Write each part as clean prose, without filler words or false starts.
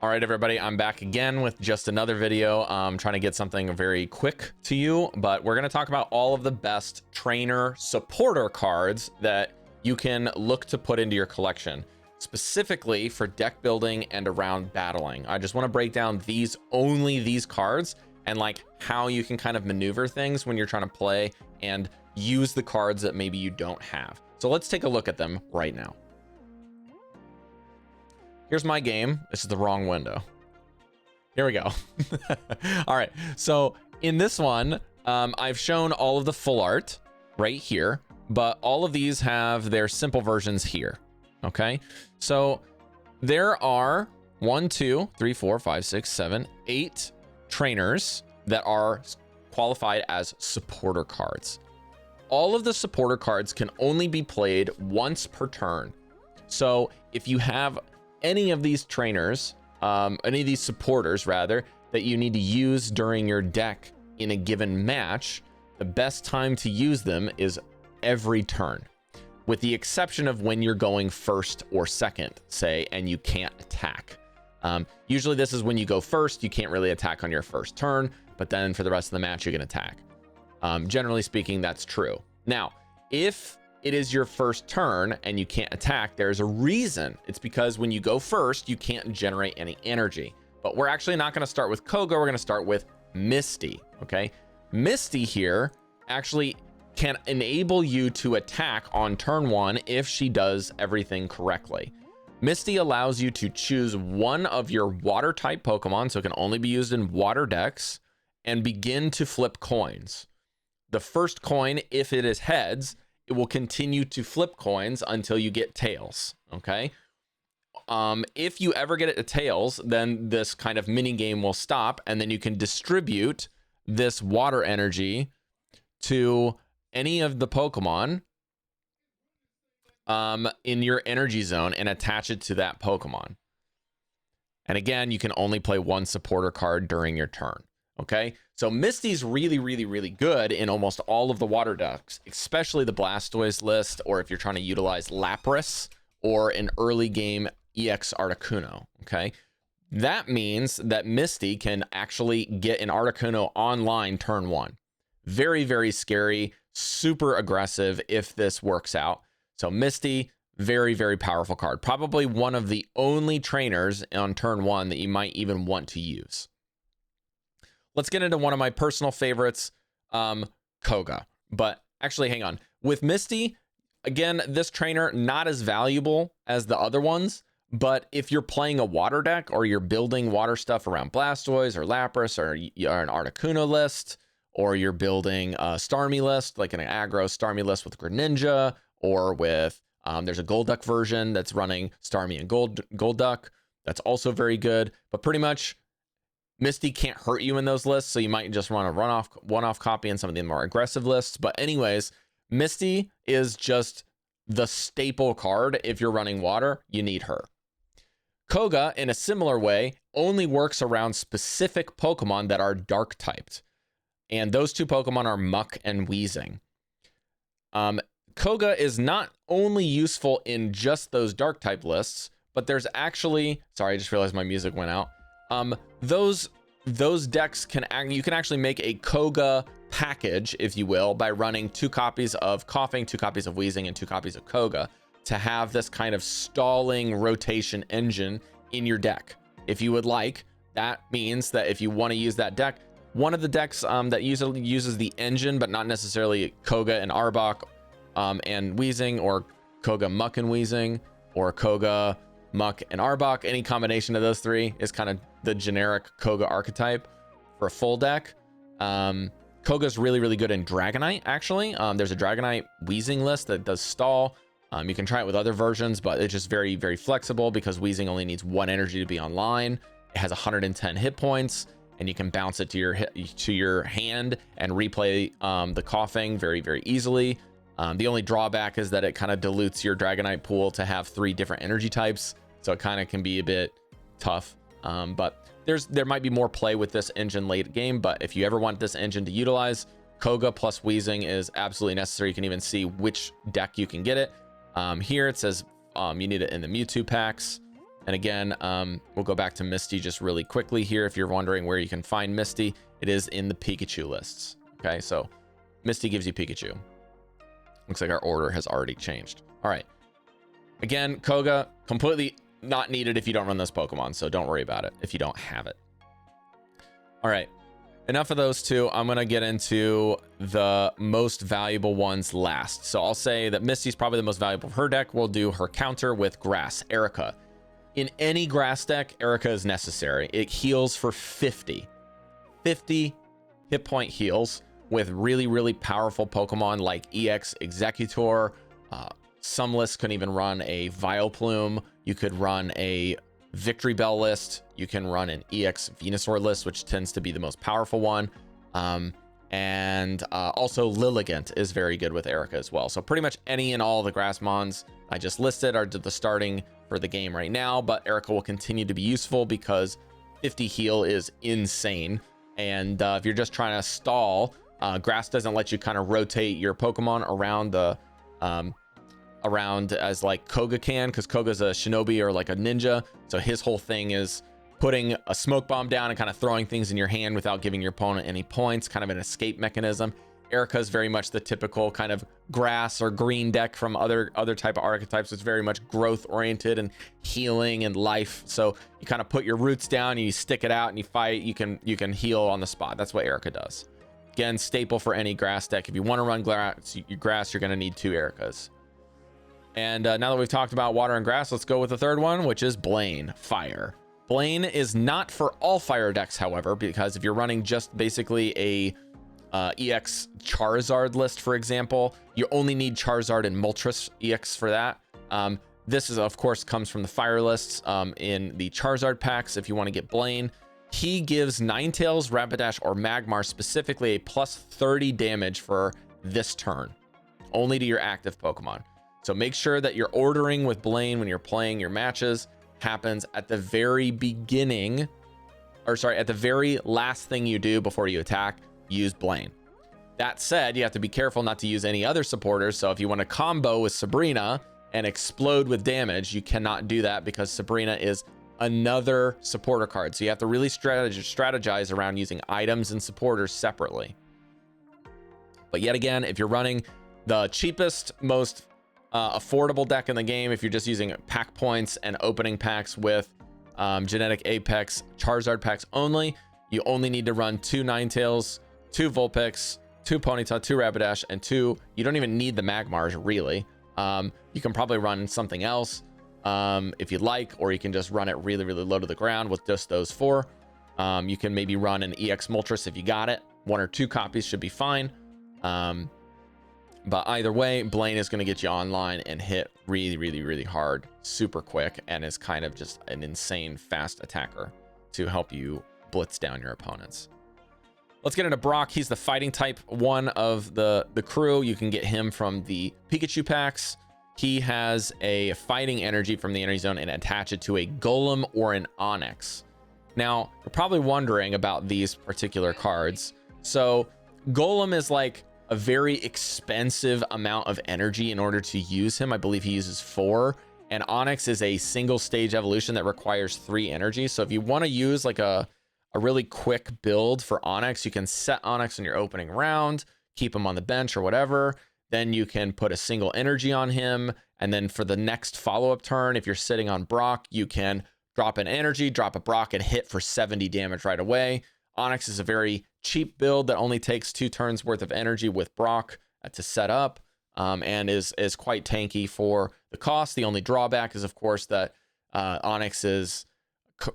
All right, everybody, I'm back again with just another video. I'm trying to get something very quick to you, but we're going to talk about all of the best trainer supporter cards that you can look to put into your collection, specifically for deck building and around battling. I just want to break down only these cards and like how you can kind of maneuver things when you're trying to play and use the cards that maybe you don't have. So let's take a look at them right now. Here's my game. This is the wrong window. Here we go. All right. So in this one, I've shown all of the full art right here, but all of these have their simple versions here. Okay. So there are 1, 2, 3, 4, 5, 6, 7, 8 trainers that are qualified as supporter cards. All of the supporter cards can only be played once per turn. So if you have any of these trainers, any of these supporters rather, that you need to use during your deck in a given match, the best time to use them is every turn, with the exception of when you're going first or second, say, and you can't attack. Usually this is when you go first, you can't really attack on your first turn, but then for the rest of the match, you can attack. Generally speaking, that's true. Now, if it is your first turn and you can't attack, there's a reason. It's because when you go first, you can't generate any energy. But we're actually not going to start with Koga. We're going to start with Misty. Okay. Misty here actually can enable you to attack on turn 1 if she does everything correctly. Misty allows you to choose one of your water type Pokemon, so it can only be used in water decks, and begin to flip coins. The first coin, if it is heads, it will continue to flip coins until you get tails. Okay. If you ever get it to tails, then this kind of mini game will stop, and then you can distribute this water energy to any of the Pokemon in your energy zone and attach it to that Pokemon. And again, you can only play one supporter card during your turn. Okay, so Misty's really, really, really good in almost all of the water decks, especially the Blastoise list, or if you're trying to utilize Lapras or an early game EX Articuno. Okay, that means that Misty can actually get an Articuno online turn 1. Very, very scary, super aggressive if this works out. So Misty, very, very powerful card. Probably one of the only trainers on turn 1 that you might even want to use. Let's get into one of my personal favorites, Koga. But actually, hang on. With Misty, again, this trainer, not as valuable as the other ones. But if you're playing a water deck or you're building water stuff around Blastoise or Lapras or an Articuno list, or you're building a Starmie list, like an aggro Starmie list with Greninja, or with, there's a Golduck version that's running Starmie and Golduck. That's also very good. But pretty much, Misty can't hurt you in those lists, so you might just want to one-off copy in some of the more aggressive lists. But anyways, Misty is just the staple card. If you're running water, you need her. Koga, in a similar way, only works around specific Pokemon that are dark typed. And those two Pokemon are Muck and Weezing. Koga is not only useful in just those dark type lists, but there's actually, sorry, I just realized my music went out. Those decks you can actually make a Koga package, if you will, by running 2 copies of Coughing, 2 copies of Weezing, and 2 copies of Koga to have this kind of stalling rotation engine in your deck. If you would like, that means that if you want to use that deck, one of the decks that usually uses the engine, but not necessarily Koga and Arbok and Weezing, or Koga Muck and Weezing, or Koga Muck and Arbok, any combination of those 3 is kind of the generic Koga archetype for a full deck. Koga's really, really good in Dragonite, actually. There's a Dragonite Weezing list that does stall. You can try it with other versions, but it's just very, very flexible because Weezing only needs 1 energy to be online. It has 110 hit points, and you can bounce it to your hand and replay the Coughing very, very easily. The only drawback is that it kind of dilutes your Dragonite pool to have 3 different energy types, so it kind of can be a bit tough. But there might be more play with this engine late game, but if you ever want this engine to utilize, Koga plus Weezing is absolutely necessary. You can even see which deck you can get it. Here it says you need it in the Mewtwo packs. And again, we'll go back to Misty just really quickly here. If you're wondering where you can find Misty, it is in the Pikachu lists. Okay, so Misty gives you Pikachu. Looks like our order has already changed. All right. Again, Koga, completely not needed if you don't run this Pokemon, so don't worry about it if you don't have it. All right. Enough of those two. I'm going to get into the most valuable ones last. So I'll say that Misty's probably the most valuable of her deck. We'll do her counter with Grass, Erica. In any grass deck, Erica is necessary. It heals for 50 hit point heals with really, really powerful Pokemon like EX Executor. Some lists can even run a Vileplume. You could run a Victory Bell list. You can run an EX Venusaur list, which tends to be the most powerful one. And also Lilligant is very good with Erica as well. So pretty much any and all the grass mons I just listed are the starting for the game right now, but Erica will continue to be useful because 50 heal is insane. And if you're just trying to stall, grass doesn't let you kind of rotate your Pokemon around the around as like Koga can, because Koga's a shinobi or like a ninja, so his whole thing is putting a smoke bomb down and kind of throwing things in your hand without giving your opponent any points, kind of an escape mechanism. Erica is very much the typical kind of grass or green deck from other type of archetypes. It's very much growth oriented and healing and life. So you kind of put your roots down and you stick it out and you fight. You can heal on the spot. That's what Erica does. Again, staple for any grass deck. If you want to run grass, you're going to need 2 Ericas. And now that we've talked about water and grass, let's go with the third one, which is Blaine, fire. Blaine is not for all fire decks, however, because if you're running just basically a EX Charizard list, for example, you only need Charizard and Moltres EX for that. This is, of course, comes from the fire lists in the Charizard packs. If you want to get Blaine, he gives Ninetales, Rapidash, or Magmar specifically a plus 30 damage for this turn, only to your active Pokemon. So make sure that your ordering with Blaine when you're playing your matches happens at the very beginning, or sorry, at the very last thing you do before you attack. Use Blaine. That said, you have to be careful not to use any other supporters. So if you want to combo with Sabrina and explode with damage, you cannot do that because Sabrina is another supporter card. So you have to really strategize around using items and supporters separately. But yet again, if you're running the cheapest, most affordable deck in the game, if you're just using pack points and opening packs with Genetic Apex Charizard packs only, you only need to run 2 Ninetales, 2 Vulpix, 2 Ponyta, 2 Rapidash, and 2. You don't even need the Magmars, really. You can probably run something else if you'd like, or you can just run it really, really low to the ground with just those 4. You can maybe run an EX Moltres if you got it. 1 or 2 copies should be fine. But either way, Blaine is going to get you online and hit really, really, really hard, super quick, and is kind of just an insane fast attacker to help you blitz down your opponents. Let's get into Brock. He's the fighting type one of the crew. You can get him from the Pikachu packs. He has a fighting energy from the energy zone and attach it to a Golem or an Onyx. Now, you're probably wondering about these particular cards. So Golem is like a very expensive amount of energy in order to use him. I believe he uses 4. And Onyx is a single stage evolution that requires 3 energy. So if you want to use like a really quick build for Onyx, you can set Onyx in your opening round, keep him on the bench or whatever. Then you can put a single energy on him. And then for the next follow-up turn, if you're sitting on Brock, you can drop an energy, drop a Brock, and hit for 70 damage right away. Onyx is a very cheap build that only takes 2 turns worth of energy with Brock to set up, and is quite tanky for the cost. The only drawback is, of course, that Onyx's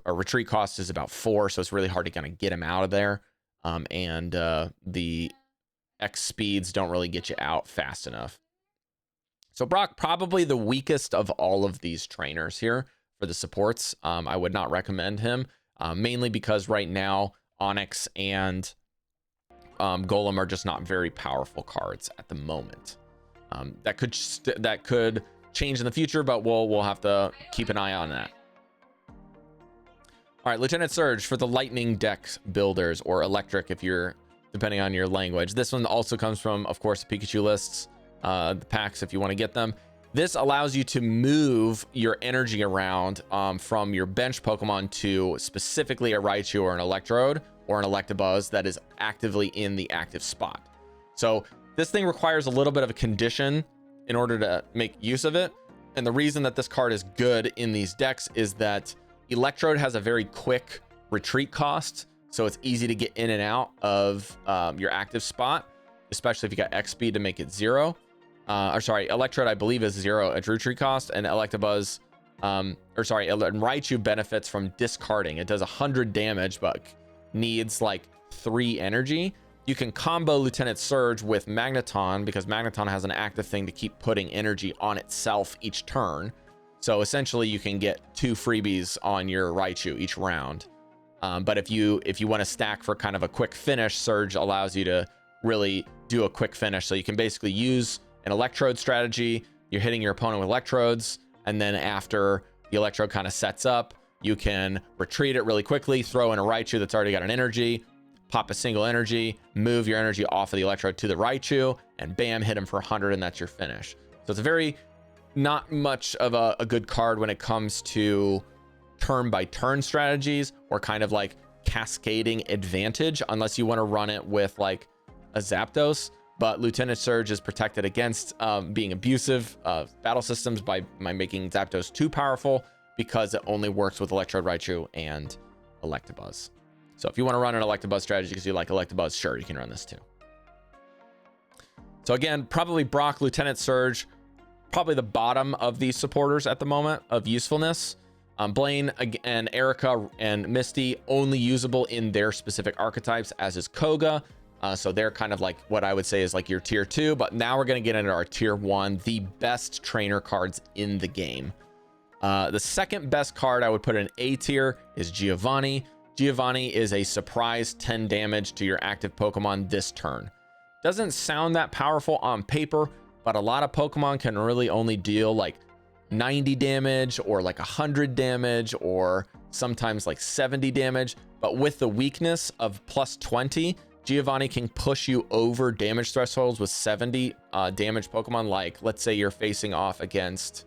retreat cost is about 4, so it's really hard to kind of get him out of there. And the X speeds don't really get you out fast enough. So Brock, probably the weakest of all of these trainers here for the supports. I would not recommend him, mainly because right now Onyx and Golem are just not very powerful cards at the moment. That could change in the future, but we'll have to keep an eye on that. All right, Lieutenant Surge for the lightning deck builders, or electric if you're, depending on your language. This one also comes from, of course, the Pikachu lists, the packs if you want to get them. This allows you to move your energy around from your bench Pokemon to specifically a Raichu or an Electrode or an Electabuzz that is actively in the active spot. So this thing requires a little bit of a condition in order to make use of it. And the reason that this card is good in these decks is that Electrode has a very quick retreat cost. So it's easy to get in and out of your active spot, especially if you got X speed to make it 0. Or sorry, Electrode, I believe, is 0 at retreat cost, and Electabuzz, and Raichu benefits from discarding. It does 100 damage, but needs like 3 energy. You can combo Lieutenant Surge with Magneton because Magneton has an active thing to keep putting energy on itself each turn. So essentially, you can get 2 freebies on your Raichu each round. But if you want to stack for kind of a quick finish, Surge allows you to really do a quick finish. So you can basically use an Electrode strategy. You're hitting your opponent with Electrodes, and then after the Electrode kind of sets up, you can retreat it really quickly, throw in a Raichu that's already got an energy, pop a single energy, move your energy off of the Electrode to the Raichu, and bam, hit him for 100, and that's your finish. So it's a very not much of a good card when it comes to turn by turn strategies or kind of like cascading advantage, unless you want to run it with like a Zapdos. But Lieutenant Surge is protected against being abusive battle systems by making Zapdos too powerful, because it only works with Electrode, Raichu, and Electabuzz. So if you want to run an Electabuzz strategy because you like Electabuzz, sure, you can run this too. So again, probably Brock, Lieutenant Surge, probably the bottom of these supporters at the moment of usefulness. Blaine and Erica and Misty only usable in their specific archetypes, as is Koga. So they're kind of like what I would say is like your tier 2, but now we're going to get into our tier 1, the best trainer cards in the game. The second best card I would put in A tier is Giovani. Giovani is a surprise 10 damage to your active Pokemon this turn. Doesn't sound that powerful on paper, but a lot of Pokemon can really only deal like 90 damage or like 100 damage or sometimes like 70 damage. But with the weakness of plus 20, Giovani can push you over damage thresholds with 70 damage Pokemon. Like, let's say you're facing off against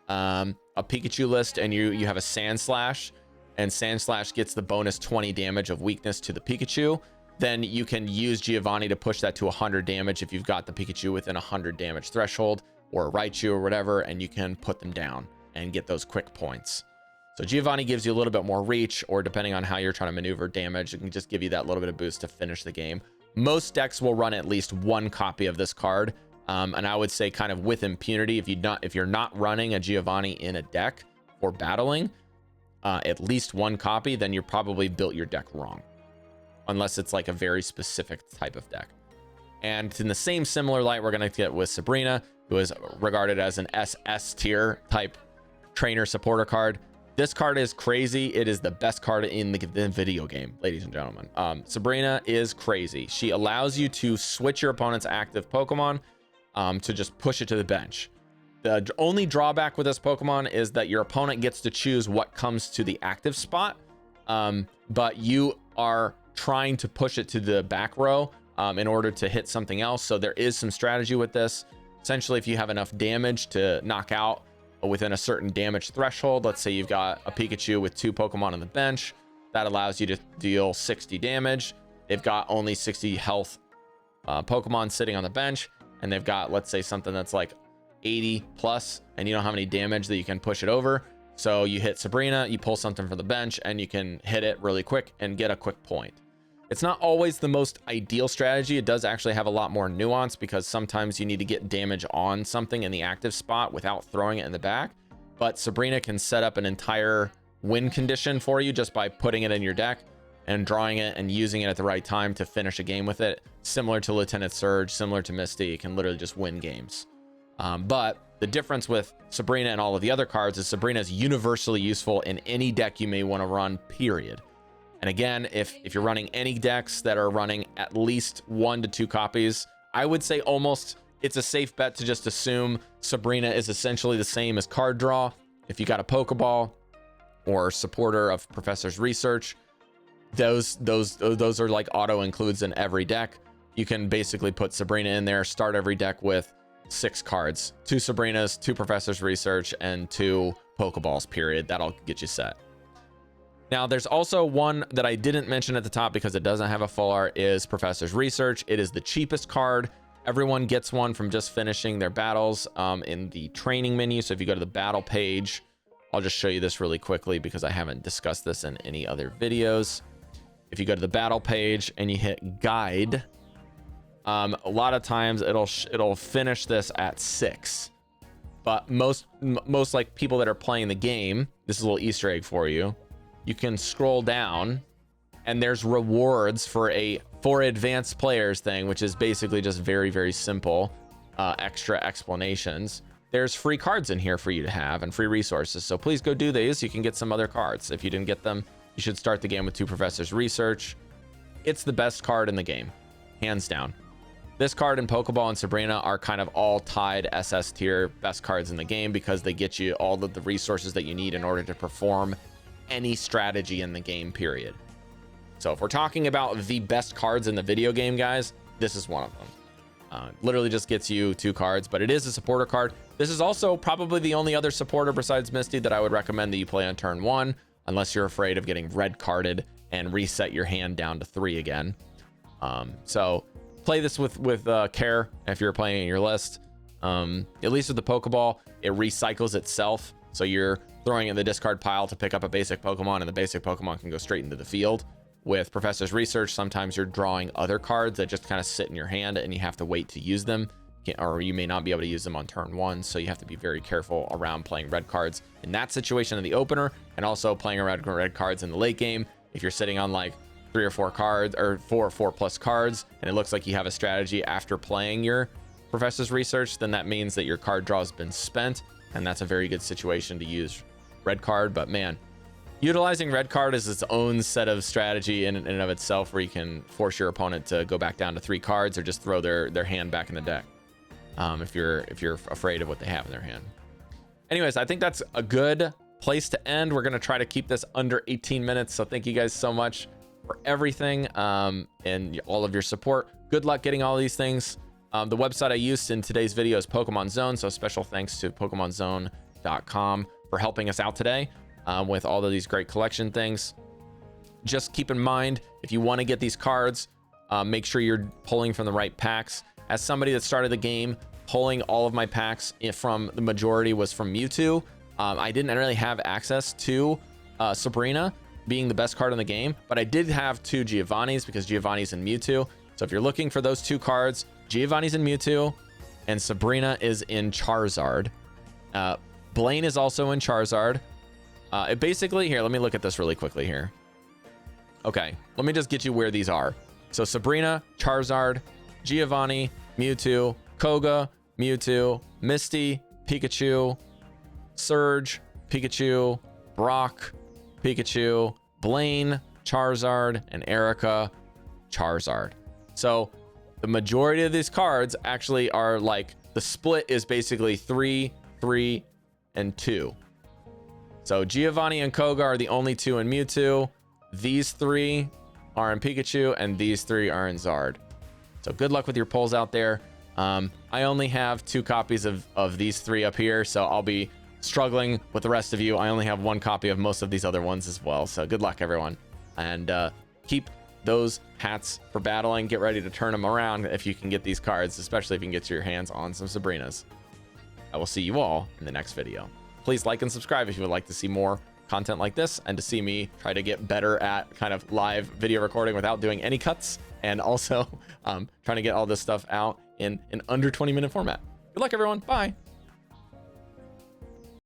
a Pikachu list and you have a Sandslash, and Sandslash gets the bonus 20 damage of weakness to the Pikachu. Then you can use Giovani to push that to 100 damage if you've got the Pikachu within 100 damage threshold, or a Raichu or whatever, and you can put them down and get those quick points. So Giovani gives you a little bit more reach, or depending on how you're trying to maneuver damage, it can just give you that little bit of boost to finish the game. Most decks will run at least 1 copy of this card, and I would say kind of with impunity. If you're not running a Giovani in a deck or battling at least 1 copy, then you probably built your deck wrong, unless it's like a very specific type of deck. And in the same similar light, we're going to get with Sabrina, who is regarded as an SS tier type trainer supporter card. This card is crazy. It is the best card in the video game, ladies and gentlemen. Sabrina is crazy. She allows you to switch your opponent's active Pokemon to just push it to the bench. The only drawback with this Pokemon is that your opponent gets to choose what comes to the active spot, but you are trying to push it to the back row in order to hit something else. So there is some strategy with this. Essentially, if you have enough damage to knock out within a certain damage threshold, let's say you've got a Pikachu with 2 Pokemon on the bench, that allows you to deal 60 damage. They've got only 60 health Pokemon sitting on the bench, and they've got, let's say, something that's like 80 plus, and you don't have any damage that you can push it over. So you hit Sabrina, you pull something from the bench, and you can hit it really quick and get a quick point. It's not always the most ideal strategy. It does actually have a lot more nuance, because sometimes you need to get damage on something in the active spot without throwing it in the back. But Sabrina can set up an entire win condition for you just by putting it in your deck and drawing it and using it at the right time to finish a game with it. Similar to Lieutenant Surge, similar to Misty, it can literally just win games. But the difference with Sabrina and all of the other cards is Sabrina is universally useful in any deck you may want to run, period. And again, if you're running any decks that are running at least 1 to 2 copies, I would say almost it's a safe bet to just assume Sabrina is essentially the same as card draw. If you got a Pokeball or supporter of Professor's Research, those are like auto includes in every deck. You can basically put Sabrina in there, start every deck with 6 cards, 2 Sabrinas, 2 Professor's Research, and 2 Pokeballs, period. That'll get you set. Now, there's also one that I didn't mention at the top because it doesn't have a full art, is Professor's Research. It is the cheapest card. Everyone gets one from just finishing their battles in the training menu. So if you go to the battle page, I'll just show you this really quickly because I haven't discussed this in any other videos. If you go to the battle page and you hit guide, a lot of times it'll finish this at 6. But most like people that are playing the game, this is a little Easter egg for you. You can scroll down and there's rewards for advanced players thing, which is basically just very, very simple extra explanations. There's free cards in here for you to have and free resources. So please go do these. You can get some other cards. If you didn't get them, you should start the game with 2 Professor's Research. It's the best card in the game, hands down. This card and Pokeball and Sabrina are kind of all tied SS tier best cards in the game because they get you all of the resources that you need in order to perform any strategy in the game, period. So if we're talking about the best cards in the video game, guys, this is one of them. Literally just gets you 2 cards, but it is a supporter card. This is also probably the only other supporter besides Misty that I would recommend that you play on turn 1, unless you're afraid of getting red carded and reset your hand down to 3 again. So play this with care if you're playing in your list. At least with the Pokeball, it recycles itself. So you're throwing it in the discard pile to pick up a basic Pokemon, and the basic Pokemon can go straight into the field. With Professor's Research, sometimes you're drawing other cards that just kind of sit in your hand and you have to wait to use them, or you may not be able to use them on turn 1. So you have to be very careful around playing red cards in that situation in the opener, and also playing around red cards in the late game. If you're sitting on like 3 or 4 cards, or 4 plus cards, and it looks like you have a strategy after playing your Professor's Research, then that means that your card draw has been spent, and that's a very good situation to use red card. But man, utilizing red card is its own set of strategy in and of itself, where you can force your opponent to go back down to 3 cards or just throw their hand back in the deck if you're afraid of what they have in their hand. Anyways, I think that's a good place to end. We're going to try to keep this under 18 minutes. So thank you guys so much for everything and all of your support. Good luck getting all these things. The website I used in today's video is Pokemon Zone. So special thanks to PokemonZone.com for helping us out today with all of these great collection things. Just keep in mind, if you want to get these cards, make sure you're pulling from the right packs. As somebody that started the game, pulling all of my packs from the majority was from Mewtwo. I didn't really have access to Sabrina being the best card in the game, but I did have 2 Giovannis because Giovanni's in Mewtwo. So if you're looking for those 2 cards, Giovanni's in Mewtwo and Sabrina is in Charizard. Blaine is also in Charizard. It basically, here, let me look at this really quickly here. Okay, let me just get you where these are. So Sabrina, Charizard, Giovani, Mewtwo, Koga, Mewtwo, Misty, Pikachu, Surge, Pikachu, Brock, Pikachu, Blaine, Charizard, and Erica, Charizard. So the majority of these cards actually are like, the split is basically 3, 3, and 2. So Giovani and Koga are the only 2 in Mewtwo. These 3 are in Pikachu, and these 3 are in Zard. So good luck with your pulls out there. I only have 2 copies of these 3 up here, so I'll be struggling with the rest of you. I only have 1 copy of most of these other ones as well. So good luck, everyone. And keep those hats for battling. Get ready to turn them around if you can get these cards, especially if you can get your hands on some Sabrinas. I will see you all in the next video. Please like and subscribe if you would like to see more content like this, and to see me try to get better at kind of live video recording without doing any cuts, and also trying to get all this stuff out in an under 20-minute format. Good luck, everyone. Bye.